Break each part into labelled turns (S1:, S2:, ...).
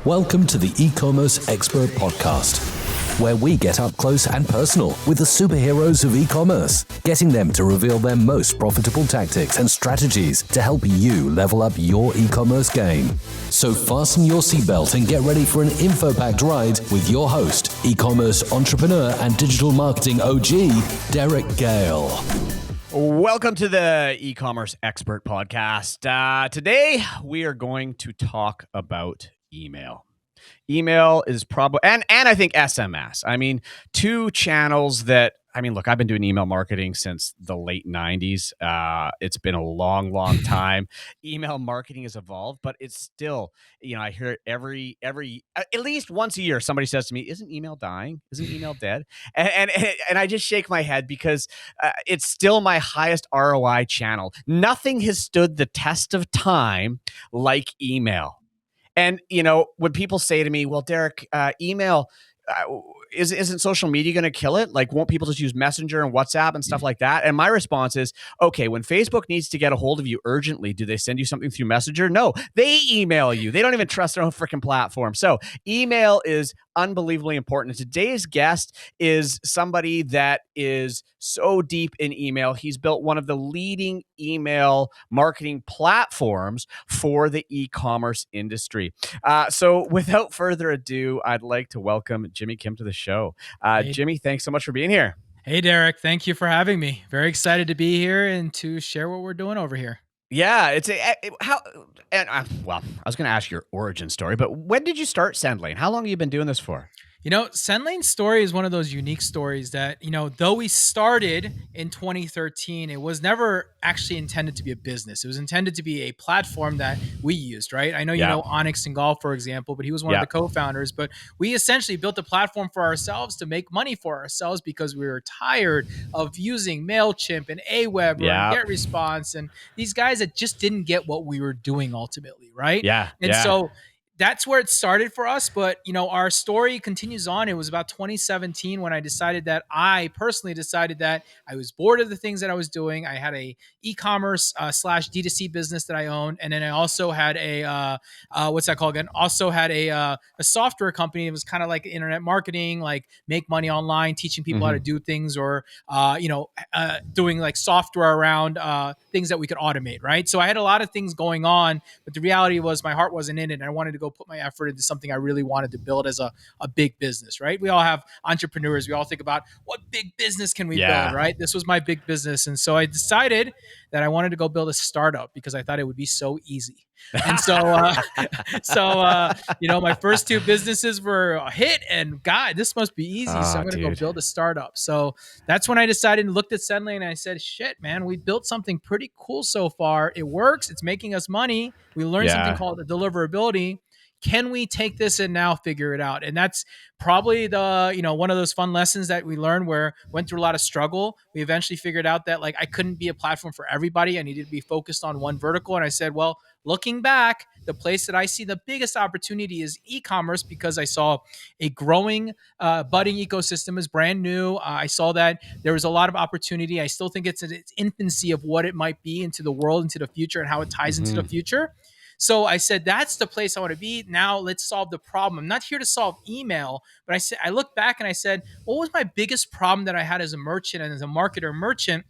S1: Welcome to the eCommerce Expert Podcast, where we get up close and personal with the superheroes of e-commerce, getting them to reveal their most profitable tactics and strategies to help you level up your e-commerce game. So fasten your seatbelt and get ready for an info-packed ride with your host, e-commerce entrepreneur and digital marketing OG, Derek Gale.
S2: Welcome to the eCommerce Expert Podcast. Today, we are going to talk about email. Email is probably, and I think SMS. I mean, two channels that, look, I've been doing email marketing since the late 90s. It's been a long, long time. Email marketing has evolved, but it's still, I hear it every, at least once a year, somebody says to me, isn't email dying? Isn't email dead? And I just shake my head because it's still my highest ROI channel. Nothing has stood the test of time like email. And, when people say to me, well, Derek, email, isn't social media going to kill it? Like, won't people just use Messenger and WhatsApp and stuff like that? And my response is, okay, when Facebook needs to get a hold of you urgently, do they send you something through Messenger? No, they email you. They don't even trust their own freaking platform. So email is unbelievably important. And today's guest is somebody that is so deep in email. He's built one of the leading email marketing platforms for the e-commerce industry. So without further ado, I'd like to welcome Jimmy Kim to the show.
S3: Hey.
S2: Jimmy, thanks so much for being here.
S3: Hey, Derek. Thank you for having me. Very excited to be here and to share what we're doing over here.
S2: Yeah, I was going to ask your origin story, but when did you start SendLane? How long have you been doing this for?
S3: SendLane's story is one of those unique stories that, though we started in 2013, it was never actually intended to be a business. It was intended to be a platform that we used, right? I know you know Onyx and Golf, for example, but he was one of the co-founders. But we essentially built a platform for ourselves to make money for ourselves because we were tired of using MailChimp and Aweber and GetResponse and these guys that just didn't get what we were doing ultimately, right? So that's where it started for us. But, our story continues on. It was about 2017 when I personally decided that I was bored of the things that I was doing. I had a e-commerce / D2C business that I owned. And then I also had a, what's that called again? Also had a software company. It was kind of like internet marketing, like make money online, teaching people how to do things or, doing like software around things that we could automate, right? So I had a lot of things going on, but the reality was my heart wasn't in it. And I wanted to go put my effort into something I really wanted to build as a big business, right? We all have entrepreneurs. We all think about what big business can we build, right? This was my big business. And so I decided that I wanted to go build a startup because I thought it would be so easy. And so, my first two businesses were a hit and God, this must be easy. So I'm going to go build a startup. So that's when I decided and looked at SendLane and I said, shit, man, we built something pretty cool so far. It works. It's making us money. We learned something called the deliverability. Can we take this and now figure it out? And that's probably one of those fun lessons that we learned where went through a lot of struggle. We eventually figured out that I couldn't be a platform for everybody. I needed to be focused on one vertical. And I said, well, looking back, the place that I see the biggest opportunity is e-commerce because I saw a growing, budding ecosystem is brand new. I saw that there was a lot of opportunity. I still think it's in its infancy of what it might be into the world, into the future, and how it ties into the future. So I said, that's the place I want to be. Now let's solve the problem. I'm not here to solve email, but I looked back and I said, what was my biggest problem that I had as a merchant and as a marketer merchant?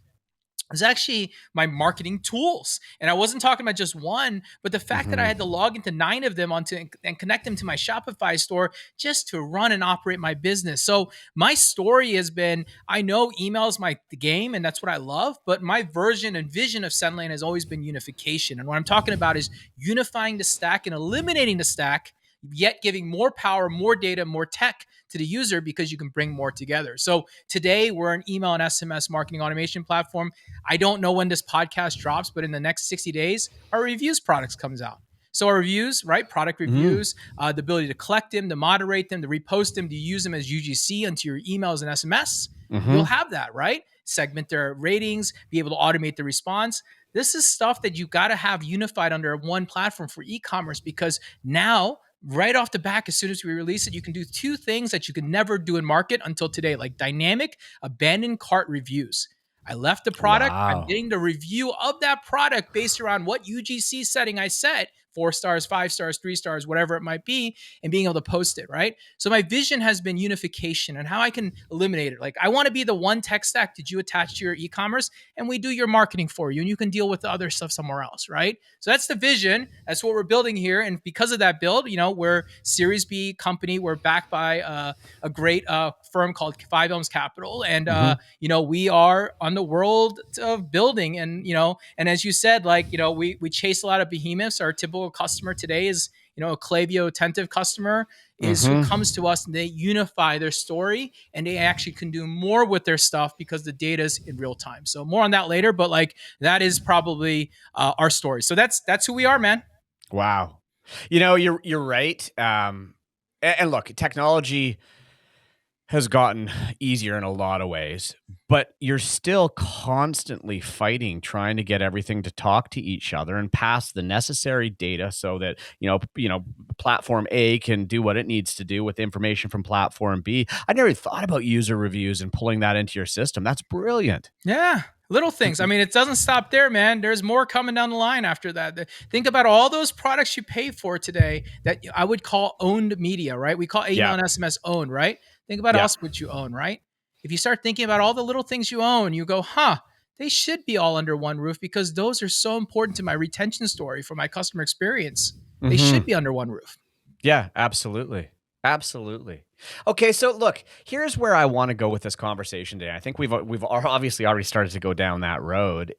S3: Was actually my marketing tools. And I wasn't talking about just one, but the fact that I had to log into 9 of them and connect them to my Shopify store just to run and operate my business. So my story has been, I know email is the game and that's what I love, but my version and vision of SendLane has always been unification. And what I'm talking about is unifying the stack and eliminating the stack, yet giving more power, more data, more tech to the user because you can bring more together. So today we're an email and SMS marketing automation platform. I don't know when this podcast drops, but in the next 60 days, our reviews products comes out. So our reviews, right? Product reviews, the ability to collect them, to moderate them, to repost them, to use them as UGC into your emails and SMS. You'll have that, right? Segment their ratings, be able to automate the response. This is stuff that you got to have unified under one platform for e-commerce because now right off the back, as soon as we release it, you can do 2 things that you could never do in market until today, like dynamic abandoned cart reviews. I left the product. Wow. I'm getting the review of that product based around what UGC setting I set 4 stars, 5 stars, 3 stars, whatever it might be, and being able to post it, right? So my vision has been unification and how I can eliminate it. Like, I want to be the one tech stack that you attach to your e-commerce and we do your marketing for you and you can deal with the other stuff somewhere else, right? So that's the vision. That's what we're building here. And because of that build, we're Series B company. We're backed by a great firm called Five Elms Capital. And, we are on the world of building. And as you said, we chase a lot of behemoths. Our typical customer today is, a Klaviyo attentive customer is who comes to us and they unify their story and they actually can do more with their stuff because the data is in real time. So more on that later, but that is probably our story. So that's who we are, man.
S2: Wow. You're right. And look, technology has gotten easier in a lot of ways, but you're still constantly fighting, trying to get everything to talk to each other and pass the necessary data so that, platform A can do what it needs to do with information from platform B. I never thought about user reviews and pulling that into your system. That's brilliant.
S3: Yeah. Little things. I mean, it doesn't stop there, man. There's more coming down the line after that. Think about all those products you pay for today that I would call owned media, right? We call email and SMS owned, right? Think about else what you own, right? If you start thinking about all the little things you own, you go, they should be all under one roof because those are so important to my retention story for my customer experience. They should be under one roof.
S2: Yeah, absolutely. Absolutely. Okay, so look, here's where I want to go with this conversation today. I think we've obviously already started to go down that road.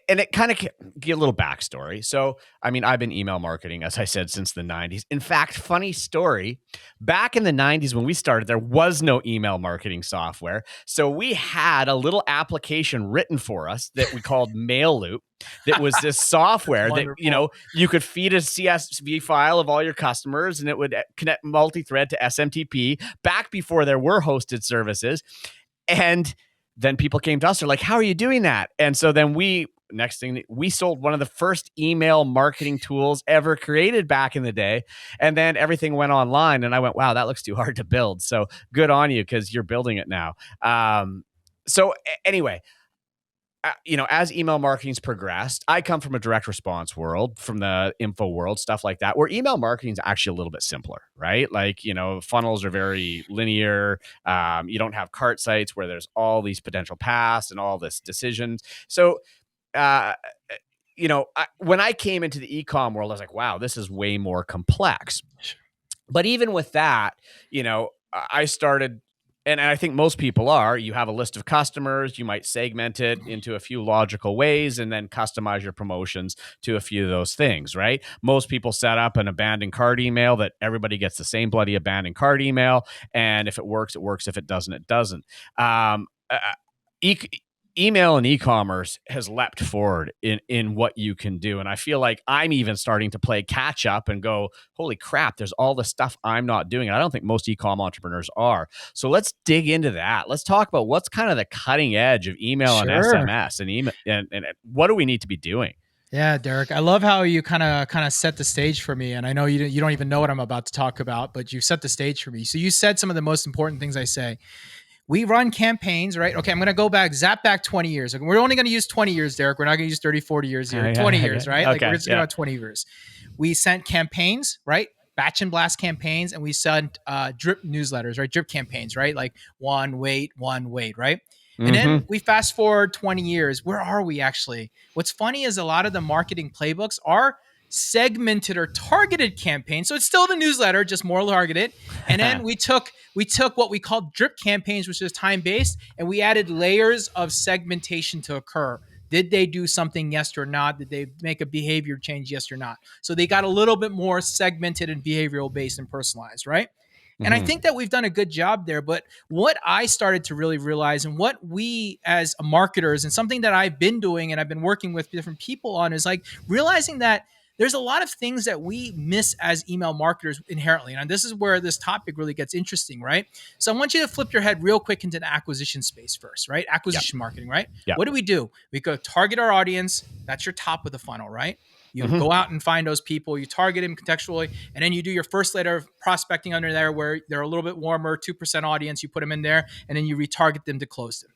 S2: And it kind of give a little backstory. So, I mean, I've been email marketing, as I said, since the 90s. In fact, funny story, back in the 90s when we started, there was no email marketing software. So we had a little application written for us that we called Mail Loop. That was this software that, you could feed a CSV file of all your customers and it would connect multi-thread to SMTP back before there were hosted services. And then people came to us, they're like, how are you doing that? And so then we sold one of the first email marketing tools ever created back in the day. And then everything went online and I went, wow, that looks too hard to build. So good on you because you're building it now. Anyway, as email marketing's progressed, I come from a direct response world, from the info world, stuff like that, where email marketing is actually a little bit simpler, right? Funnels are very linear. You don't have cart sites where there's all these potential paths and all this decisions. So, when I came into the e-com world, I was like, wow, this is way more complex. But even with that, I started. And I think most people you have a list of customers, you might segment it into a few logical ways and then customize your promotions to a few of those things, right? Most people set up an abandoned cart email that everybody gets the same bloody abandoned cart email. And if it works, it works. If it doesn't, it doesn't. Email and e-commerce has leapt forward in what you can do. And I feel like I'm even starting to play catch up and go, holy crap, there's all this stuff I'm not doing. And I don't think most e-com entrepreneurs are. So let's dig into that. Let's talk about what's kind of the cutting edge of email and SMS and email and what do we need to be doing?
S3: Yeah, Derek, I love how you kind of set the stage for me. And I know you don't even know what I'm about to talk about, but you set the stage for me. So you said some of the most important things I say. We run campaigns, right? Okay, I'm going to zap back 20 years. We're only going to use 20 years, Derek. We're not going to use 30, 40 years here. 20 years, right?
S2: Okay,
S3: we're just going to 20 years. We sent campaigns, right? Batch and blast campaigns, and we sent drip newsletters, right? Drip campaigns, right? Like one wait, right? And then we fast forward 20 years. Where are we actually? What's funny is a lot of the marketing playbooks are segmented or targeted campaigns. So it's still the newsletter, just more targeted. And then we took what we called drip campaigns, which is time-based, and we added layers of segmentation to occur. Did they do something? Yes or not? Did they make a behavior change? Yes or not? So they got a little bit more segmented and behavioral based and personalized, right? And I think that we've done a good job there. But what I started to really realize and what we as marketers and something that I've been doing and I've been working with different people on is realizing that there's a lot of things that we miss as email marketers inherently. And this is where this topic really gets interesting, right? So I want you to flip your head real quick into the acquisition space first, right? Acquisition marketing, right? What do? We go target our audience. That's your top of the funnel, right? You go out and find those people, you target them contextually, and then you do your first layer of prospecting under there where they're a little bit warmer, 2% audience, you put them in there, and then you retarget them to close them.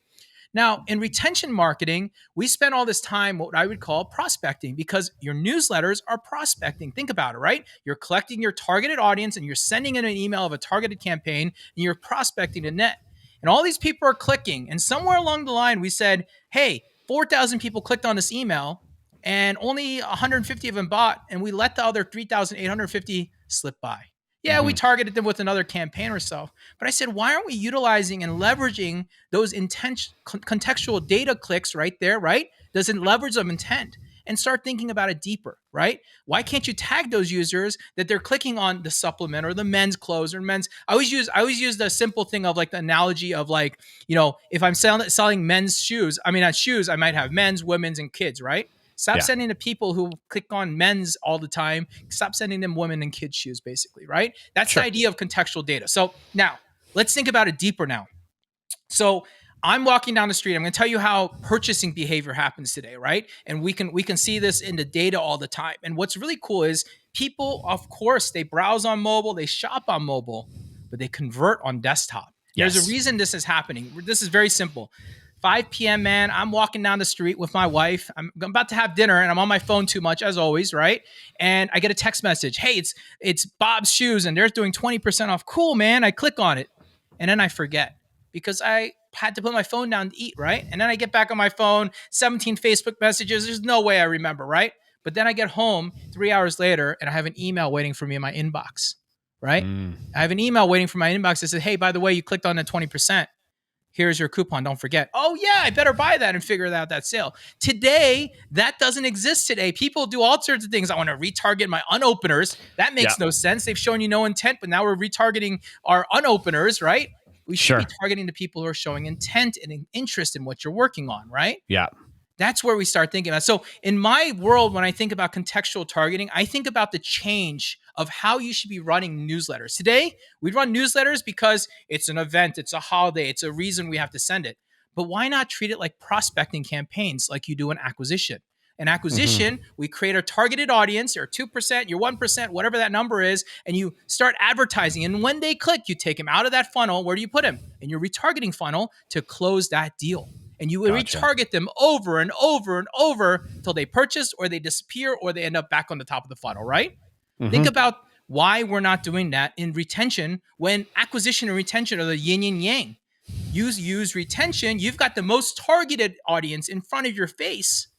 S3: Now, in retention marketing, we spend all this time what I would call prospecting, because your newsletters are prospecting. Think about it, right? You're collecting your targeted audience and you're sending in an email of a targeted campaign and you're prospecting to net. And all these people are clicking. And somewhere along the line, we said, hey, 4,000 people clicked on this email and only 150 of them bought. And we let the other 3,850 slip by. Yeah, we targeted them with another campaign or so. But I said, why aren't we utilizing and leveraging those contextual data clicks right there, right? Doesn't leverage of intent and start thinking about it deeper, right? Why can't you tag those users that they're clicking on the supplement or the men's clothes or men's? I always use the simple thing of like the analogy of like, if I'm selling men's shoes, I mean, not shoes, I might have men's, women's, and kids, right? Stop sending to people who click on men's all the time. Stop sending them women and kids shoes, basically, right? That's the idea of contextual data. So now let's think about it deeper now. So I'm walking down the street. I'm going to tell you how purchasing behavior happens today, right? And we can see this in the data all the time. And what's really cool is people, of course, they browse on mobile, they shop on mobile, but they convert on desktop. Yes. There's a reason this is happening. This is very simple. 5 p.m., man, I'm walking down the street with my wife. I'm about to have dinner and I'm on my phone too much, as always, right? And I get a text message. Hey, it's Bob's Shoes and they're doing 20% off. Cool, man. I click on it. And then I forget because I had to put my phone down to eat, right? And then I get back on my phone, 17 Facebook messages. There's no way I remember, right? But then I get home 3 hours later and I have an email waiting for me in my inbox, right? I have an email waiting for my inbox that says, hey, by the way, you clicked on the 20%. Here's your coupon. Don't forget. Oh, yeah, I better buy that and figure out that sale. Today, that doesn't exist today. People do all sorts of things. I want to retarget my unopeners. That makes no sense. They've shown you no intent, but now we're retargeting our unopeners, right? We should be targeting the people who are showing intent and an interest in what you're working on, right?
S2: Yeah.
S3: That's where we start thinking about. So in my world, when I think about contextual targeting, I think about the change of how you should be running newsletters. Today, we run newsletters because it's an event, it's a holiday, it's a reason we have to send it. But why not treat it like prospecting campaigns like you do in acquisition? In acquisition, we create a targeted audience, your 2%, your 1%, whatever that number is, and you start advertising. And when they click, you take them out of that funnel. Where do you put them? In your retargeting funnel to close that deal. And you retarget them over and over and over until they purchase or they disappear or they end up back on the top of the funnel, right? Think about why we're not doing that in retention when acquisition and retention are the yin and yang. Use retention. You've got the most targeted audience in front of your face.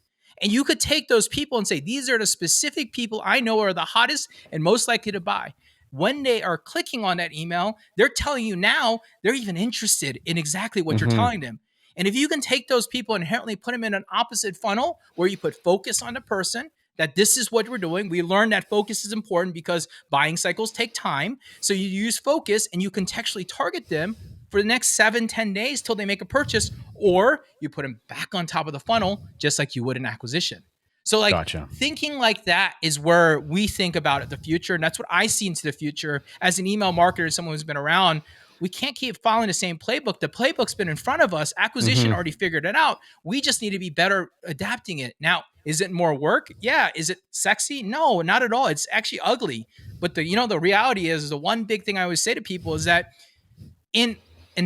S3: And you could take those people and say, these are the specific people I know are the hottest and most likely to buy. When they are clicking on that email, they're telling you now they're even interested in exactly what you're telling them. And if you can take those people and inherently put them in an opposite funnel where you put focus on the person, that this is what we're doing. We learned that focus is important because buying cycles take time. So you use focus and you contextually target them for the next 7-10 days till they make a purchase, or you put them back on top of the funnel just like you would in acquisition. So thinking like that is where we think about it, the future. And that's what I see into the future as an email marketer, someone who's been around. We can't keep following the same playbook. The playbook's been in front of us. Acquisition already figured it out. We just need to be better adapting it. Now, is it more work? Yeah. Is it sexy? No, not at all. It's actually ugly. But the reality is the one big thing I always say to people is that in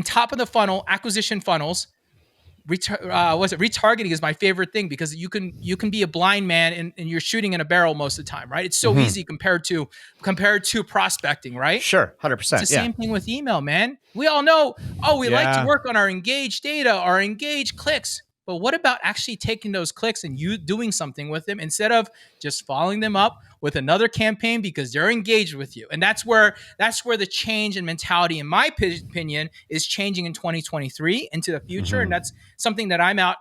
S3: top of the funnel, acquisition funnels, retargeting is my favorite thing because you can be a blind man and you're shooting in a barrel most of the time, right? It's so easy compared to prospecting, right?
S2: Sure, 100%.
S3: It's the same thing with email, man. We all know, we like to work on our engaged data, our engaged clicks. But what about actually taking those clicks and you doing something with them instead of just following them up with another campaign because they're engaged with you? And that's where the change in mentality, in my opinion, is changing in 2023 into the future. And that's something that I'm out,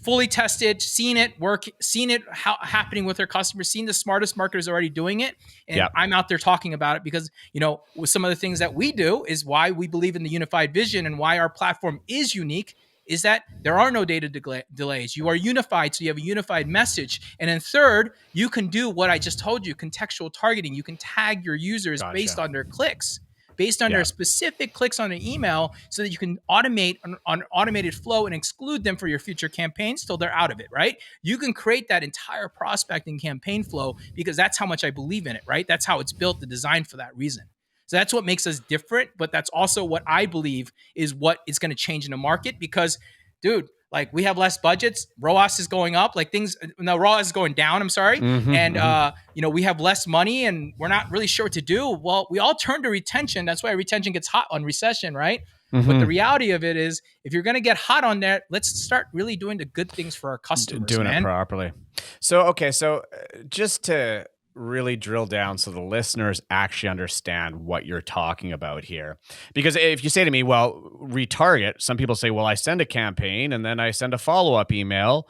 S3: fully tested, seeing it work, seeing it happening with their customers, seeing the smartest marketers already doing it. And I'm out there talking about it because, with some of the things that we do is why we believe in the unified vision and why our platform is unique. Is that there are no data delays. You are unified, so you have a unified message. And then third, you can do what I just told you, contextual targeting. You can tag your users based on their clicks, based on their specific clicks on an email so that you can automate an automated flow and exclude them for your future campaigns till they're out of it, right? You can create that entire prospecting campaign flow because that's how much I believe in it, right? That's how it's built, the design for that reason. So that's what makes us different. But that's also what I believe is what is going to change in the market because, dude, like we have less budgets. ROAS is going up. Like ROAS is going down. I'm sorry. And, we have less money and we're not really sure what to do. Well, we all turn to retention. That's why retention gets hot on recession, right? But the reality of it is, if you're going to get hot on that, let's start really doing the good things for our customers.
S2: Doing it properly. So just to really drill down so the listeners actually understand what you're talking about here. Because if you say to me, well, retarget, some people say, well, I send a campaign and then I send a follow-up email.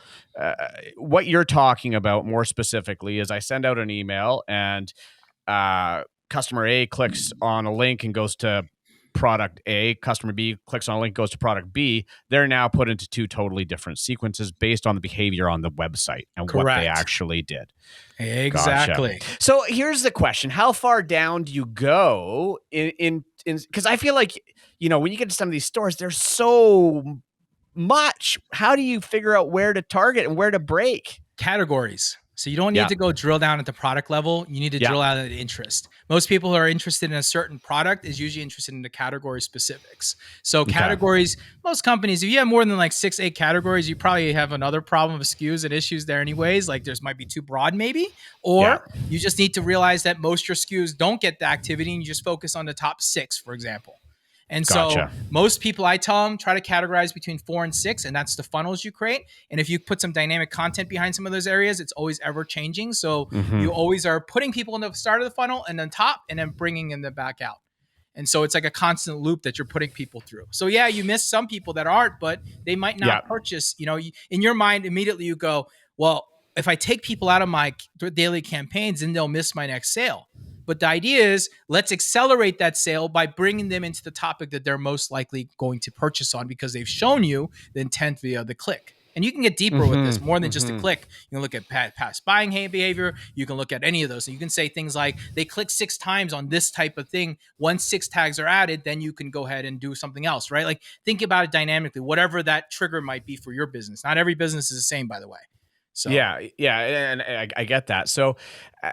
S2: What you're talking about more specifically is I send out an email and customer A clicks on a link and goes to product A, customer B clicks on a link, goes to product B. They're now put into two totally different sequences based on the behavior on the website and what they actually did.
S3: Exactly.
S2: Gotcha. So here's the question. How far down do you go in because I feel like, when you get to some of these stores, there's so much. How do you figure out where to target and where to break?
S3: Categories. So you don't need to go drill down at the product level. You need to drill out at interest. Most people who are interested in a certain product is usually interested in the category specifics. So categories, most companies, if you have more than like 6-8 categories, you probably have another problem of SKUs and issues there anyways. Like there's might be too broad maybe, or you just need to realize that most your SKUs don't get the activity and you just focus on the top 6, for example. And so most people, I tell them, try to categorize between 4 and 6, and that's the funnels you create. And if you put some dynamic content behind some of those areas, it's always ever changing. So you always are putting people in the start of the funnel and then top and then bringing them back out. And so it's like a constant loop that you're putting people through. So yeah, you miss some people that aren't, but they might not purchase. In your mind, immediately you go, well, if I take people out of my daily campaigns, then they'll miss my next sale. But the idea is let's accelerate that sale by bringing them into the topic that they're most likely going to purchase on because they've shown you the intent via the click. And you can get deeper with this, more than just a click. You can look at past buying behavior. You can look at any of those. So you can say things like they click 6 times on this type of thing. Once 6 tags are added, then you can go ahead and do something else, right? Like think about it dynamically, whatever that trigger might be for your business. Not every business is the same, by the way. So.
S2: Yeah, and I get that. So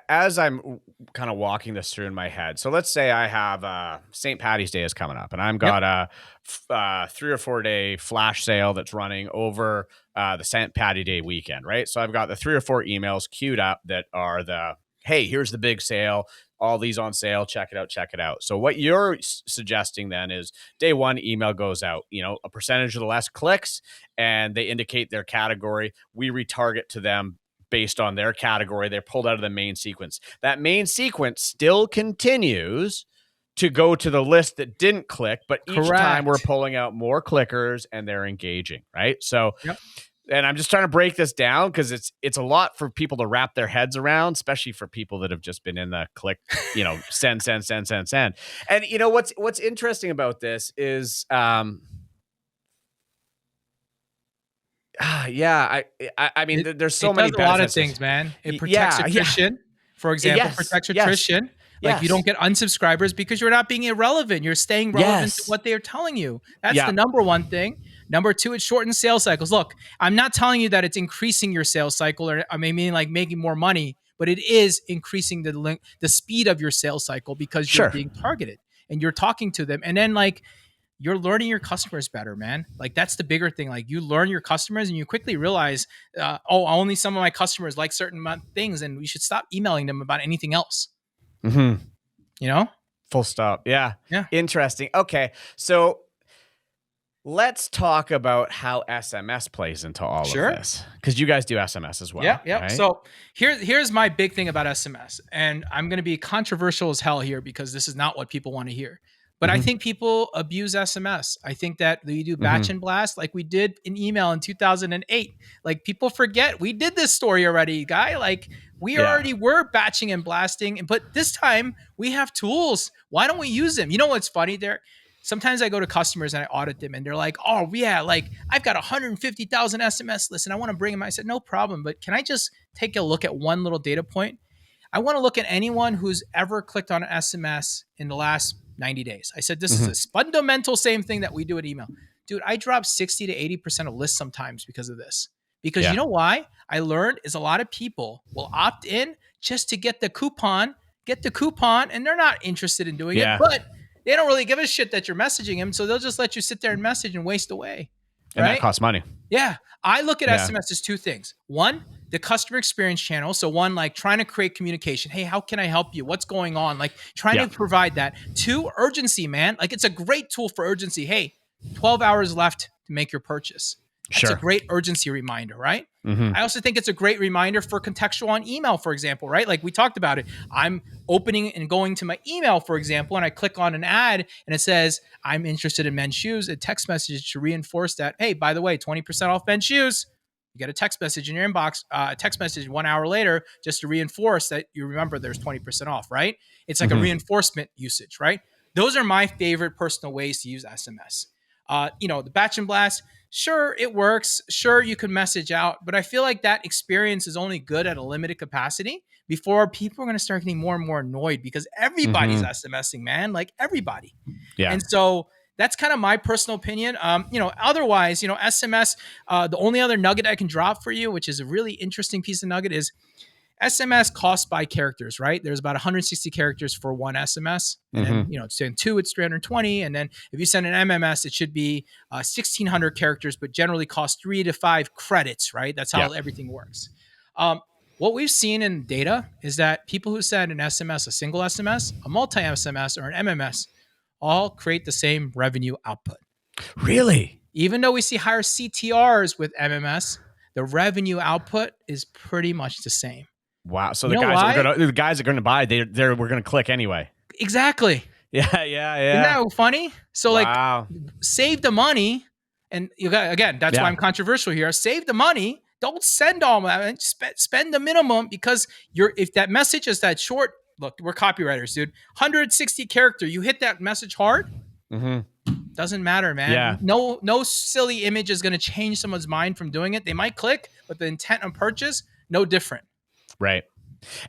S2: as I'm kind of walking this through in my head, so let's say I have St. Patty's Day is coming up, and I've got a 3 or 4 day flash sale that's running over the St. Patty Day weekend, right? So I've got the 3 or 4 emails queued up that are hey, here's the big sale. All these on sale. Check it out. Check it out. So what you're suggesting then is day 1 email goes out, a percentage of the less clicks and they indicate their category. We retarget to them based on their category. They're pulled out of the main sequence. That main sequence still continues to go to the list that didn't click, but each time we're pulling out more clickers and they're engaging, right? So and I'm just trying to break this down because it's a lot for people to wrap their heads around, especially for people that have just been in the click, send. And what's interesting about this is, I mean, there's so many benefits.
S3: It does a lot of things, man. It protects attrition. For example, protects attrition. Like you don't get unsubscribers because you're not being irrelevant. You're staying relevant to what they're telling you. That's the number one thing. Number 2, it shortens sales cycles. Look, I'm not telling you that it's increasing your sales cycle or I mean like making more money, but it is increasing the speed of your sales cycle because you're being targeted and you're talking to them. And then like you're learning your customers better, man. Like that's the bigger thing. Like you learn your customers and you quickly realize, only some of my customers like certain things and we should stop emailing them about anything else.
S2: Full stop. Yeah. Interesting. Okay. So let's talk about how SMS plays into all of this. Because you guys do SMS as well.
S3: Yeah.
S2: Right?
S3: So here's my big thing about SMS. And I'm going to be controversial as hell here because this is not what people want to hear. But I think people abuse SMS. I think that we do batch and blast like we did in email in 2008. Like people forget we did this story already, guy. Like we already were batching and blasting. But this time we have tools. Why don't we use them? You know what's funny there? Sometimes I go to customers and I audit them and they're like, oh yeah, like I've got 150,000 SMS lists and I want to bring them. I said, no problem. But can I just take a look at one little data point? I want to look at anyone who's ever clicked on an SMS in the last 90 days. I said, this is a fundamental same thing that we do at email. Dude, I drop 60 to 80% of lists sometimes because of this. Because you know why? I learned is a lot of people will opt in just to get the coupon get the coupon, and they're not interested in doing it, but they don't really give a shit that you're messaging them, so they'll just let you sit there and message and waste away.
S2: And that costs money.
S3: Yeah. I look at SMS as two things. One, the customer experience channel. So one, like trying to create communication. Hey, how can I help you? What's going on? Like trying to provide that. Two, urgency, man. Like it's a great tool for urgency. Hey, 12 hours left to make your purchase. That's a great urgency reminder, right? I also think it's a great reminder for contextual on email, for example, right? Like we talked about it. I'm opening and going to my email, for example, and I click on an ad and it says, I'm interested in men's shoes. A text message to reinforce that, hey, by the way, 20% off men's shoes. You get a text message in your inbox, a text message 1 hour later, just to reinforce that you remember there's 20% off, right? It's like a reinforcement usage, right? Those are my favorite personal ways to use SMS. The batch and blast, sure, it works. Sure, you can message out, but I feel like that experience is only good at a limited capacity before people are going to start getting more and more annoyed because everybody's SMSing, man, like everybody. Yeah. And so that's kind of my personal opinion. Otherwise, SMS, the only other nugget I can drop for you, which is a really interesting piece of nugget, is SMS costs by characters, right? There's about 160 characters for one SMS. And then, send two, it's 320. And then if you send an MMS, it should be 1,600 characters, but generally costs 3 to 5 credits, right? That's how everything works. What we've seen in data is that people who send an SMS, a single SMS, a multi-SMS, or an MMS, all create the same revenue output.
S2: Really?
S3: Even though we see higher CTRs with MMS, the revenue output is pretty much the same.
S2: Wow. So the guys are going to buy, we're going to click anyway.
S3: Exactly.
S2: Yeah.
S3: Isn't that funny? So save the money. And again, that's why I'm controversial here. Save the money. Don't send all that. Spend the minimum because if that message is that short, look, we're copywriters, dude. 160 character. You hit that message hard. Doesn't matter, man. Yeah. No silly image is going to change someone's mind from doing it. They might click, but the intent on purchase, no different.
S2: Right.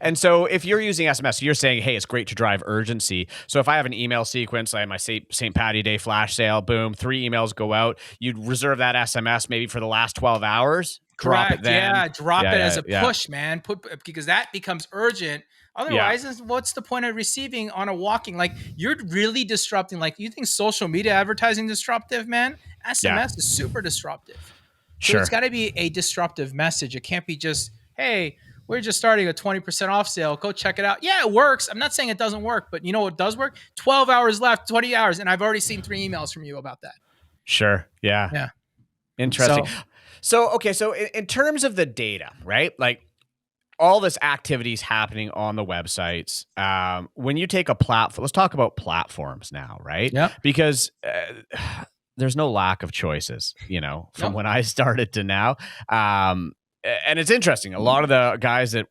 S2: And so if you're using SMS, you're saying, hey, it's great to drive urgency. So if I have an email sequence, I have my St. Patty Day flash sale, boom, 3 emails go out. You'd reserve that SMS maybe for the last 12 hours.
S3: Correct.
S2: Drop it then.
S3: Yeah, drop it as a push, man. Because that becomes urgent. Otherwise, what's the point of receiving on a walking? Like, you're really disrupting. Like, you think social media advertising disruptive, man? SMS is super disruptive. So it's got to be a disruptive message. It can't be just, hey, we're just starting a 20% off sale. Go check it out. Yeah, it works. I'm not saying it doesn't work, but you know what does work? 12 hours left, 20 hours. And I've already seen 3 emails from you about that.
S2: Sure. Yeah. Interesting. So in terms of the data, right? Like all this activity is happening on the websites. When you take a platform, let's talk about platforms now, right?
S3: Yeah.
S2: Because there's no lack of choices, from when I started to now. And it's interesting. A lot of the guys that,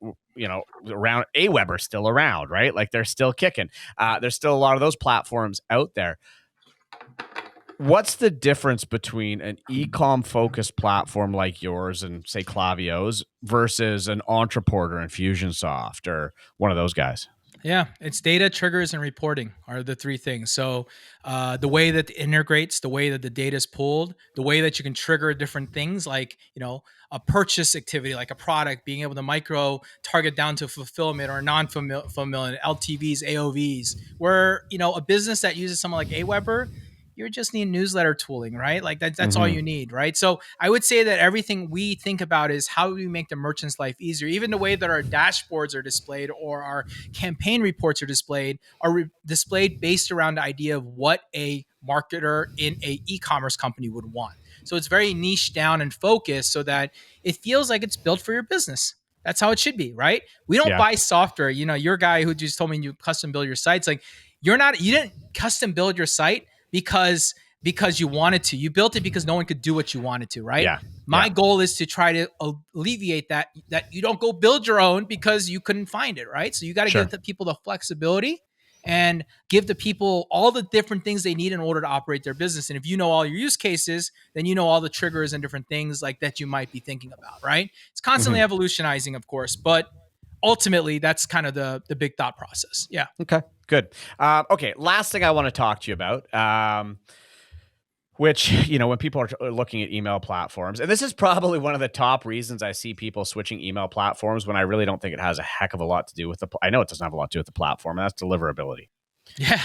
S2: around Aweber are still around, right? Like they're still kicking. There's still a lot of those platforms out there. What's the difference between an e-com focused platform like yours and say Klaviyo's versus an Entreporter, Infusionsoft, or one of those guys?
S3: Yeah, it's data, triggers, and reporting are the 3 things. So the way that it integrates, the way that the data is pulled, the way that you can trigger different things like, a purchase activity, like a product, being able to micro target down to fulfillment or non-fulfillment, LTVs, AOVs, where, a business that uses someone like Aweber, you just need newsletter tooling, right? Like that's all you need, right? So I would say that everything we think about is how do we make the merchant's life easier? Even the way that our dashboards are displayed or our campaign reports are displayed based around the idea of what a marketer in a e-commerce company would want. So it's very niche down and focused so that it feels like it's built for your business. That's how it should be, right? We don't buy software. Your guy who just told me you custom build your sites, like you didn't custom build your site because you wanted to. You built it because no one could do what you wanted to, right? Yeah. My goal is to try to alleviate that you don't go build your own because you couldn't find it, right? So you got to give the people the flexibility and give the people all the different things they need in order to operate their business. And if you know all your use cases, then you know all the triggers and different things like that you might be thinking about, right? It's constantly evolutionizing, of course, but ultimately that's kind of the big thought process. Yeah.
S2: Okay, good. Okay, last thing I want to talk to you about. Which, when people are looking at email platforms, and this is probably one of the top reasons I see people switching email platforms when I really don't think it has a heck of a lot to do with I know it doesn't have a lot to do with the platform, and that's deliverability.
S3: Yeah.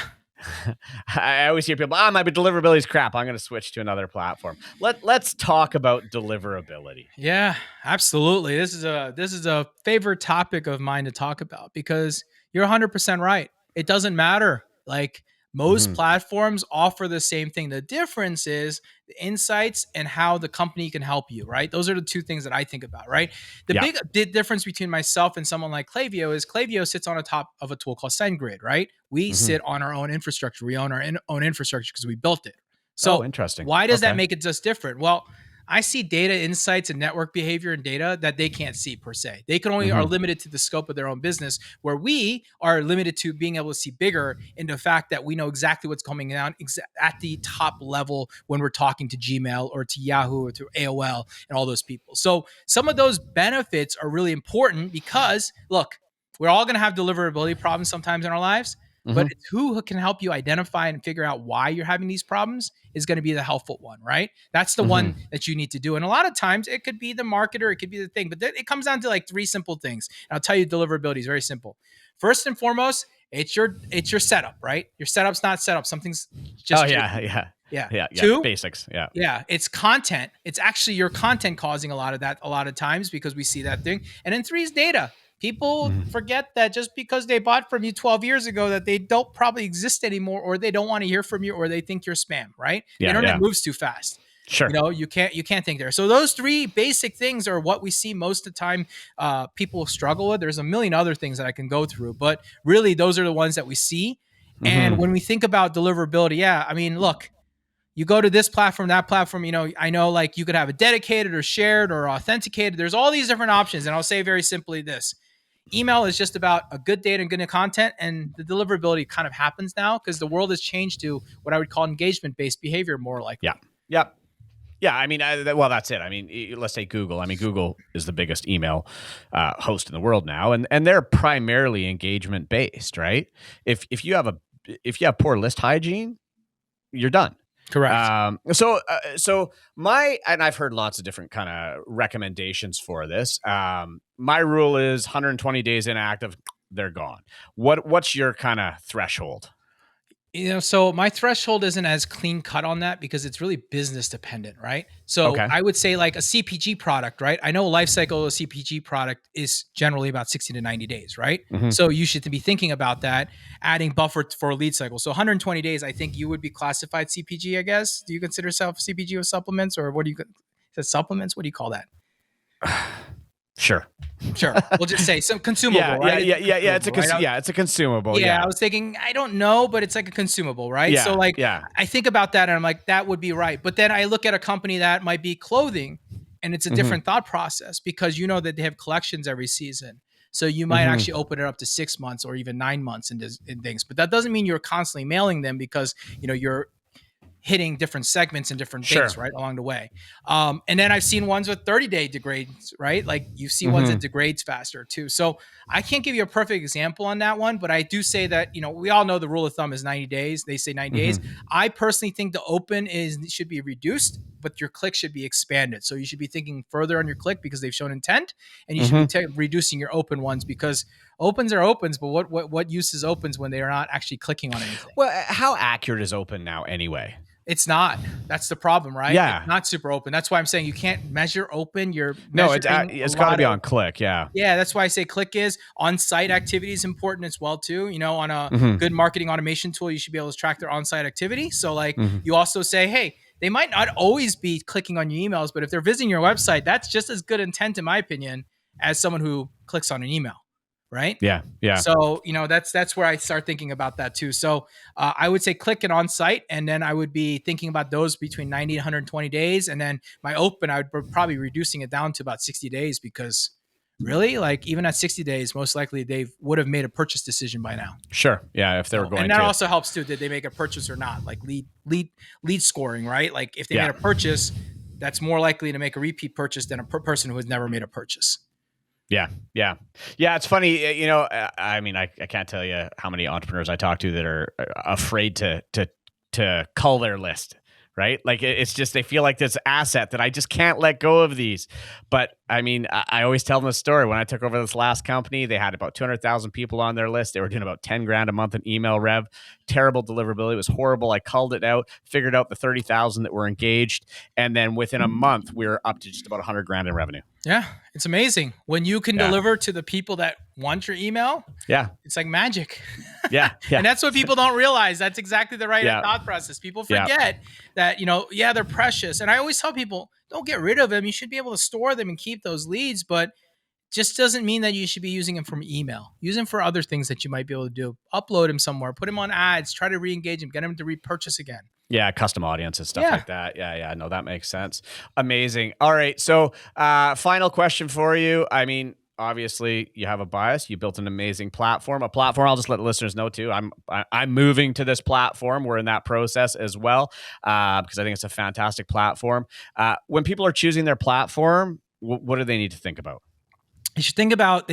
S2: I always hear people, my deliverability is crap, I'm going to switch to another platform. Let's talk about deliverability.
S3: Yeah, absolutely. This is a favorite topic of mine to talk about because you're 100% right. It doesn't matter. Like most platforms offer the same thing. The difference is the insights and how the company can help you, right? Those are the two things that I think about, right? The big difference between myself and someone like Klaviyo is Klaviyo sits on the top of a tool called SendGrid, right? We sit on our own infrastructure. We own our own infrastructure because we built it. So
S2: interesting.
S3: Why does that make it just different? Well, I see data insights and network behavior and data that they can't see per se. They can only are limited to the scope of their own business, where we are limited to being able to see bigger in the fact that we know exactly what's coming down at the top level when we're talking to Gmail or to Yahoo or to AOL and all those people. So some of those benefits are really important because, look, we're all going to have deliverability problems sometimes in our lives. But it's who can help you identify and figure out why you're having these problems is going to be the helpful one, right? That's the one that you need to do. And a lot of times it could be the marketer, it could be the thing, but it comes down to like three simple things. And I'll tell you, deliverability is very simple. First and foremost, it's your setup, right? Your setup's not set up. Something's just
S2: Yeah.
S3: Two,
S2: basics.
S3: Yeah. It's content. It's actually your content causing a lot of that a lot of times because we see that thing. And then three is data. People forget that just because they bought from you 12 years ago that they don't probably exist anymore, or they don't want to hear from you, or they think you're spam, right? The internet moves too fast.
S2: Sure.
S3: You can't think there. So those three basic things are what we see most of the time people struggle with. There's a million other things that I can go through, but really those are the ones that we see. And when we think about deliverability, I mean, look, you go to this platform, that platform, I know like you could have a dedicated or shared or authenticated. There's all these different options. And I'll say very simply this. Email is just about a good data and good content, and the deliverability kind of happens now because the world has changed to what I would call engagement-based behavior more likely.
S2: Yeah. I mean, well, that's it. I mean, let's say Google. I mean, Google is the biggest email host in the world now, and they're primarily engagement-based, right? If you have poor list hygiene, you're done.
S3: Correct.
S2: So and I've heard lots of different kind of recommendations for this. My rule is 120 days inactive, they're gone. What's your kind of threshold?
S3: So my threshold isn't as clean cut on that because it's really business dependent, right? So I would say like a CPG product, right? I know a life cycle of a CPG product is generally about 60 to 90 days, right? So you should be thinking about that, adding buffer for a lead cycle. So 120 days, I think you would be classified CPG, I guess. Do you consider yourself CPG with supplements, or what do you, is it supplements? What do you call that?
S2: Sure.
S3: We'll just say some consumable, right?
S2: Yeah. It's a consumable.
S3: Yeah, I was thinking, I don't know, but it's like a consumable, right?
S2: Yeah,
S3: so I think about that and I'm like, that would be right. But then I look at a company that might be clothing and it's a different thought process because you know that they have collections every season. So you might actually open it up to 6 months or even 9 months in things. But that doesn't mean you're constantly mailing them because, you're hitting different segments and different things right along the way. And then I've seen ones with 30-day degrades, right? Like you see ones that degrades faster too. So I can't give you a perfect example on that one, but I do say that, we all know the rule of thumb is 90 days. They say 90 days. I personally think the open should be reduced, but your click should be expanded. So you should be thinking further on your click because they've shown intent, and you should be reducing your open ones because opens are opens, but what use is opens when they are not actually clicking on anything?
S2: Well, how accurate is open now anyway?
S3: It's not. That's the problem, right?
S2: Yeah.
S3: It's not super open. That's why I'm saying you can't measure open.
S2: It's got to be on click. Yeah.
S3: Yeah. That's why I say click is on-site activity is important as well too. On a good marketing automation tool, you should be able to track their on-site activity. So you also say, hey, they might not always be clicking on your emails, but if they're visiting your website, that's just as good intent, in my opinion, as someone who clicks on an email. Right?
S2: Yeah.
S3: So, that's where I start thinking about that too. So I would say click and on site, and then I would be thinking about those between 90 and 120 days. And then my open, I would probably reducing it down to about 60 days because really, like even at 60 days, most likely they would have made a purchase decision by now.
S2: Sure. Yeah. If they were going to.
S3: And that also helps too. Did they make a purchase or not? Like lead scoring, right? Like if they made a purchase, that's more likely to make a repeat purchase than a person who has never made a purchase.
S2: Yeah. It's funny. I mean, I can't tell you how many entrepreneurs I talk to that are afraid to cull their list, right? Like it's just, they feel like this asset that I just can't let go of these. But I mean, I always tell them the story. When I took over this last company, they had about 200,000 people on their list. They were doing about 10 grand a month in email rev, terrible deliverability. It was horrible. I culled it out, figured out the 30,000 that were engaged. And then within a month, we were up to just about 100 grand in revenue.
S3: Yeah. It's amazing when you can deliver to the people that want your email.
S2: Yeah.
S3: It's like magic.
S2: Yeah.
S3: And that's what people don't realize. That's exactly the right thought process. People forget that, they're precious. And I always tell people, don't get rid of them. You should be able to store them and keep those leads, but just doesn't mean that you should be using them from email. Use them for other things that you might be able to do. Upload them somewhere, put them on ads, try to re-engage them, get them to repurchase again.
S2: Yeah, custom audiences, stuff like that. Yeah. No, that makes sense. Amazing. All right. So final question for you. I mean, obviously you have a bias. You built an amazing platform. A platform, I'll just let the listeners know too. I'm moving to this platform. We're in that process as well because I think it's a fantastic platform. When people are choosing their platform, what do they need to think about?
S3: They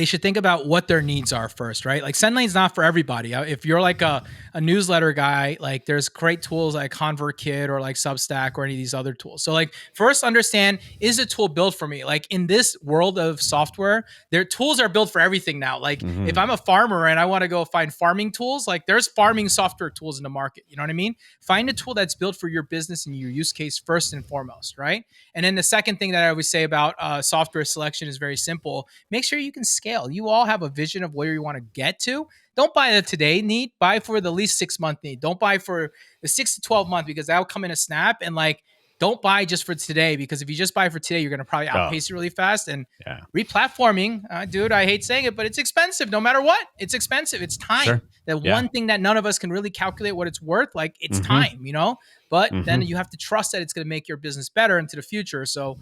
S3: should think about what their needs are first, right? Like SendLane's not for everybody. If you're like a newsletter guy, like there's great tools like ConvertKit or like Substack or any of these other tools. So like first understand, is a tool built for me? Like in this world of software, their tools are built for everything now. Like if I'm a farmer and I want to go find farming tools, like there's farming software tools in the market. You know what I mean? Find a tool that's built for your business and your use case first and foremost, right? And then the second thing that I always say about software selection is very simple. Make sure you can scale. You all have a vision of where you want to get to. Don't buy the today need. Buy for the least 6 month need. Don't buy for the 6 to 12 month because that'll come in a snap. And like, don't buy just for today because if you just buy for today, you're going to probably outpace it really fast. And replatforming, dude, I hate saying it, but it's expensive. No matter what, it's expensive. It's time. Sure. One thing that none of us can really calculate what it's worth, like it's time, But then you have to trust that it's going to make your business better into the future. So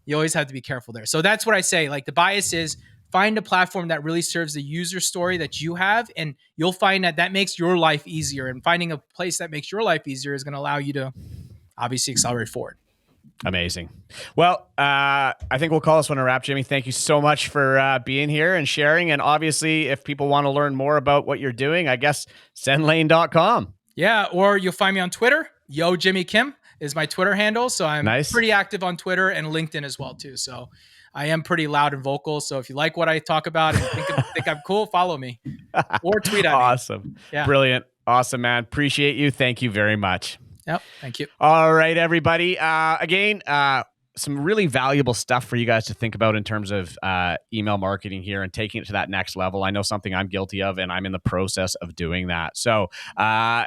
S3: you always have to be careful there. So that's what I say. Like the bias is find a platform that really serves the user story that you have, and you'll find that makes your life easier. And finding a place that makes your life easier is going to allow you to obviously accelerate forward.
S2: Amazing. Well, I think we'll call this one a wrap, Jimmy. Thank you so much for being here and sharing. And obviously, if people want to learn more about what you're doing, I guess sendlane.com.
S3: Yeah, or you'll find me on Twitter. Yo, Jimmy Kim is my Twitter handle. So I'm pretty active on Twitter and LinkedIn as well, too. So I am pretty loud and vocal. So if you like what I talk about and think I'm cool, follow me or tweet at me.
S2: Awesome. Yeah. Brilliant. Awesome, man. Appreciate you. Thank you very much.
S3: Yep. Thank you.
S2: All right, everybody. Again, some really valuable stuff for you guys to think about in terms of email marketing here and taking it to that next level. I know something I'm guilty of, and I'm in the process of doing that. So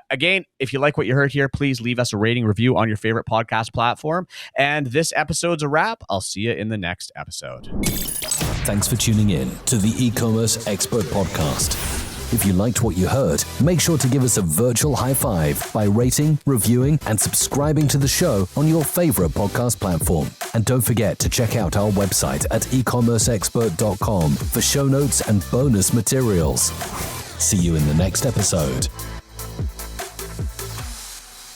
S2: again, if you like what you heard here, please leave us a rating review on your favorite podcast platform. And this episode's a wrap. I'll see you in the next episode.
S1: Thanks for tuning in to the eCommerce Expert Podcast. If you liked what you heard, make sure to give us a virtual high five by rating, reviewing, and subscribing to the show on your favorite podcast platform. And don't forget to check out our website at eCommerceExpert.com for show notes and bonus materials. See you in the next episode.